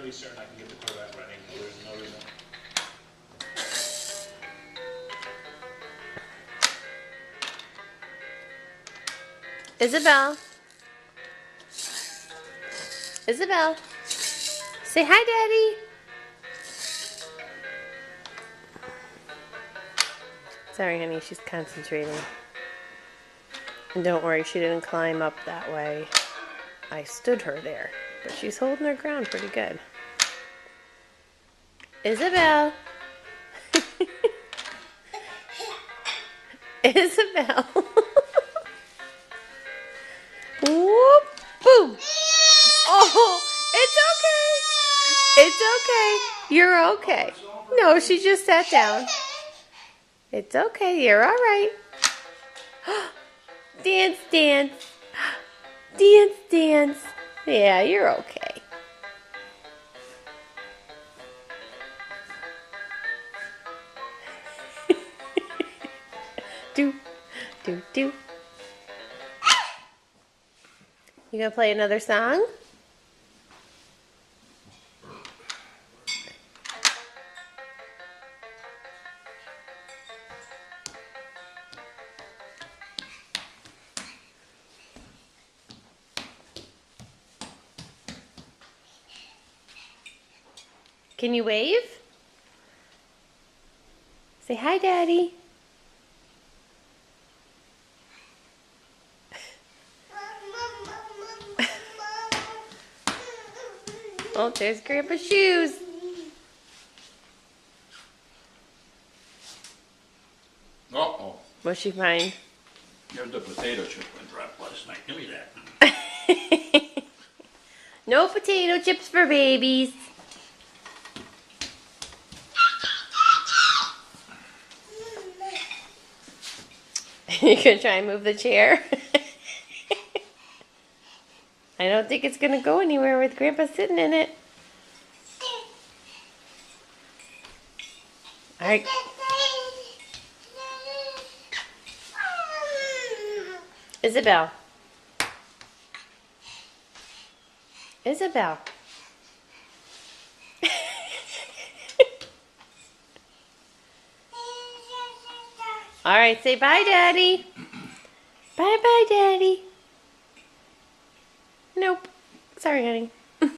fairly certain I can get the Corvette running. There's no reason. Isabel. Isabel. Say hi, Daddy. Sorry, honey, she's concentrating. And don't worry, she didn't climb up that way. I stood her there, but she's holding her ground pretty good. Isabel. Isabel. Whoop, boom. Oh, it's okay. It's okay. You're okay. No, she just sat down. It's okay. You're all right. Dance, dance. Dance, dance. Yeah, you're okay. Do, do, do. You gonna play another song? Can you wave? Say hi, Daddy. Oh, there's Grandpa's shoes. Uh-oh. What'd she find? There's the potato chip I dropped last night. Give me that. No potato chips for babies. You gonna try and move the chair? I don't think it's gonna go anywhere with Grandpa sitting in it. Alright. Isabel. Isabel. Alright, say bye, Daddy. Bye-bye, Daddy. Nope. Sorry, honey.